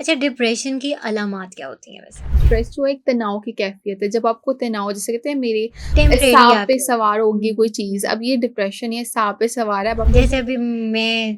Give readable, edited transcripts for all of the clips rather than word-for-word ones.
अच्छा, डिप्रेशन की अलामात क्या होती हैं वैसे? स्ट्रेस जो एक तनाव की कैफियत है। जब आपको तनाव जैसे कहते हैं मेरे टेम्परेरी सांप पे आके सवार होगी कोई हुँ। चीज़, अब ये डिप्रेशन ये सांप पे सवार है, अब आपको जैसे अभी मैं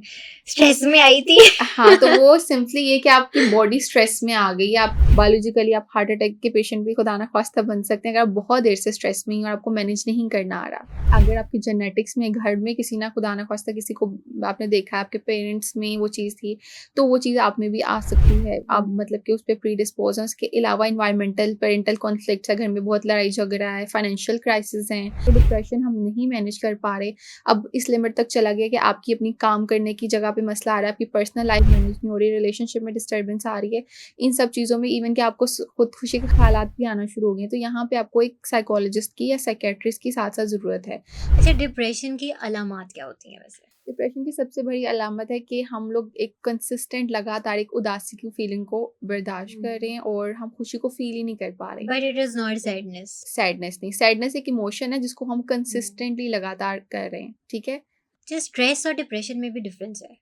स्ट्रेस में आई थी। हाँ, तो वो सिंपली ये कि आपकी बॉडी स्ट्रेस में आ गई है, आप बायोलॉजिकली आप हार्ट अटैक के पेशेंट भी खुदा ना ख़वास्ता बन सकते हैं, अगर आप बहुत देर से स्ट्रेस में हैं और आपको मैनेज नहीं करना आ रहा। अगर आपकी जेनेटिक्स में घर में किसी ना खुदा ना ख़वास्ता किसी को आपने देखा है, आपके पेरेंट्स में वो चीज़ थी, तो वो चीज़ आप में भी आ सकती है। आप मतलब कि उस पे प्रीडिस्पोज़ हैं, उसके अलावा एनवायरमेंटल, पेरेंटल कॉन्फ्लिक्ट्स है, घर में बहुत लड़ाई झगड़ा है, फाइनेंशियल क्राइसिस हैं, तो डिप्रेशन हम नहीं मैनेज कर पा रहे। अब इस लिमिट तक चला गया कि आपकी अपनी काम करने की जगह पे मसला आ रहा है, आपकी पर्सनल लाइफ मैनेज नहीं हो रही, रिलेशनशिप में डिस्टर्बेंस आ रही है। इन सब चीज़ों में इवन कि आपको खुदकुशी के ख़्यालात भी आना शुरू हो गए हैं, तो यहाँ पे आपको एक साइकोलॉजिस्ट की या साइकियाट्रिस्ट की साथ-साथ ज़रूरत है। अच्छा, डिप्रेशन की अलामात क्या होती हैं वैसे? डिप्रेशन की सबसे बड़ी अलामत है कि हम लोग एक कंसिस्टेंट लगातार एक उदासी की फीलिंग को बर्दाश्त कर रहे हैं और हम खुशी को फ़ील ही नहीं कर पा रहे। But it is not sadness. Sadness नहीं, सैडनेस एक इमोशन है जिसको हम हुँ। कंसिस्टेंटली लगातार कर रहे हैं, ठीक है? अच्छा, स्ट्रेस और डिप्रेशन में भी डिफरेंस है।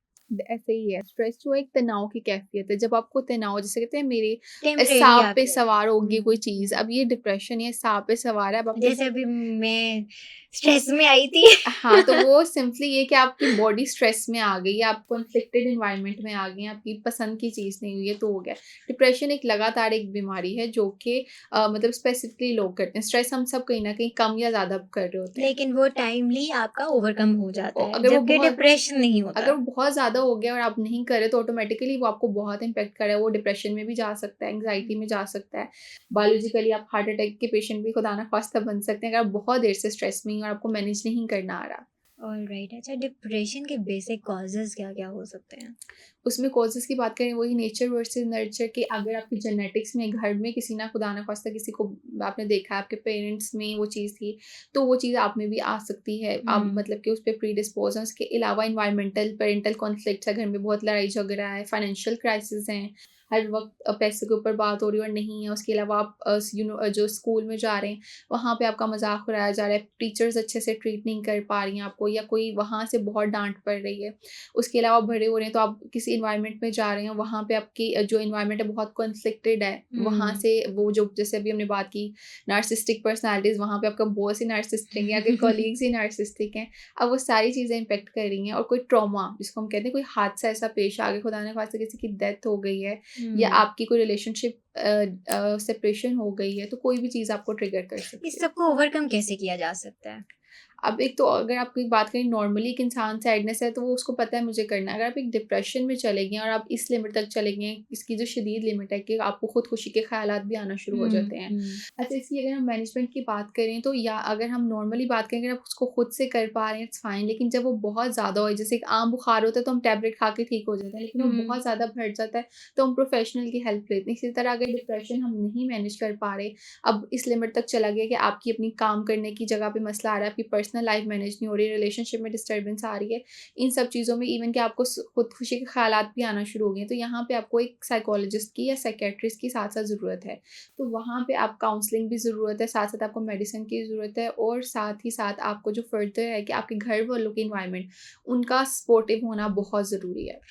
ऐसे ही है, स्ट्रेस जो एक तनाव की कैफ़ियत है। जब आपको तनाव जैसे कहते हैं मेरे टेम्परेरी सांप पे आके सवार होगी कोई चीज़, हुँ। अब ये डिप्रेशन ये सांप पे सवार है, अब आपके जैसे अभी मैं स्ट्रेस में आई थी। हाँ, तो वो सिंपली ये कि आपकी बॉडी स्ट्रेस में आ गई है, आप कॉन्फ्लिक्टेड एनवायरनमेंट में आ गए हैं, आपकी पसंद की चीज़ नहीं हुई है, तो हो गया। डिप्रेशन एक लगातार एक बीमारी है जो कि मतलब स्पेसिफिकली लोग करते हैं। स्ट्रेस हम सब कहीं न कहीं कम या ज़्यादा कर रहे होते हैं। लेकिन वो टाइमली आपका ओवरकम हो जाता है, अगर वो जबकि बहुत डिप्रेशन नहीं अगर होता। वो बहुत ज़्यादा हो गया और आप नहीं कर रहे तो ऑटोमेटिकली वो आपको बहुत इम्पैक्ट कर रहा है। वो डिप्रेशन में भी जा सकता है, एंग्ज़ायटी में जा सकता है। बायोलॉजिकली आप हार्ट अटैक के पेशेंट भी खुदा ना ख़वास्ता बन सकते हैं अगर आप बहुत देर से स्ट्रेस में हैं और आपको मैनेज नहीं करना आ रहा। ऑलराइट, अच्छा, डिप्रेशन के बेसिक कॉजेज़ क्या-क्या हो सकते हैं? उसमें कॉजेज़ की बात करें वही नेचर वर्सेस नर्चर कि अगर आपकी जेनेटिक्स में घर में किसी ना खुदा ना ख़वास्ता किसी को आपने देखा है, आपके पेरेंट्स में वो चीज़ थी, तो वो चीज़ आप में भी आ सकती है। आप हुँ। मतलब कि उस पे प्रीडिस्पोज़ हैं। उसके अलावा एनवायरमेंटल, पेरेंटल कॉन्फ्लिक्ट्स है, घर में बहुत लड़ाई झगड़ा है, फाइनेंशियल क्राइसिस हैं, हर वक़्त पैसे के ऊपर बात हो रही है और नहीं है। उसके अलावा आप जो स्कूल में जा रहे हैं, वहाँ पे आपका मज़ाक उड़ाया जा रहा है, टीचर्स अच्छे से ट्रीट नहीं कर पा रही हैं आपको या कोई वहाँ से बहुत डाँट पड़ रही है। उसके अलावा बड़े हो रहे हैं तो आप किसी एनवायरनमेंट में जा रहे हैं, वहाँ पे आपकी जो एनवायरनमेंट है बहुत कॉन्फ्लिक्टेड है। वहाँ हुँ। से वो जो जैसे अभी हमने बात की नार्सिसिस्टिक पर्सनैलिटीज़ वहाँ पे आपका बॉस ही नार्सिसिस्टिक है, आपके कॉलीग्स ही नार्सिसिस्टिक हैं। अब वो सारी चीज़ें इम्पैक्ट कर रही हैं और कोई ट्रॉमा जिसको हम कहते हैं कोई हादसा ऐसा पेश आ गया, खुदा ना ख़ास्ता किसी की डेथ हो गई है या हुँ। आपकी कोई रिलेशनशिप सेपरेशन हो गई है, तो कोई भी चीज़ आपको ट्रिगर कर सकती इस है। सब को ओवरकम कैसे किया जा सकता है? अब एक तो अगर आप कोई बात करें नॉर्मली एक इंसान सैडनेस है तो वो उसको पता है मुझे करना है। अगर आप एक डिप्रेशन में चले गए और आप इस लिमिट तक चले गए हैं, इसकी जो शदीद लिमिट है कि आपको खुदकुशी के ख़्यालात भी आना शुरू हो हुँ, जाते हैं। हुँ। अच्छा इसकी अगर हम मैनेजमेंट की बात करें तो या अगर हम नॉर्मली बात करें अगर आप उसको खुद से कर पा रहे हैं इट्स फाइन लेकिन जब वो बहुत ज़्यादा हो जैसे एक आम बुखार होता है तो हम टैबलेट खा के ठीक हो जाते हैं लेकिन वो हुँ। बहुत ज़्यादा बढ़ जाता है तो हम प्रोफेशनल की हेल्प लेते हैं। इसी तरह अगर डिप्रेशन हम नहीं मैनेज कर पा रहे अब इस लिमिट तक चला गया कि आपकी अपनी काम करने की जगह पे मसला आ रहा है, आपकी पर्सनल लाइफ मैनेज नहीं हो रही, रिलेशनशिप में डिस्टर्बेंस आ रही है। इन सब चीज़ों में इवन कि आपको खुदकुशी के ख़्यालात भी आना शुरू हो गए हैं, तो यहाँ पे आपको एक साइकोलॉजिस्ट की या साइकियाट्रिस्ट की साथ-साथ ज़रूरत है। तो वहाँ पे आप काउंसलिंग भी ज़रूरत है, साथ-साथ आपको मेडिसिन की ज़रूरत है और साथ ही साथ आपको जो फर्दर है कि आपके घर वालों की एनवायरनमेंट, उनका सपोर्टिव होना बहुत ज़रूरी है।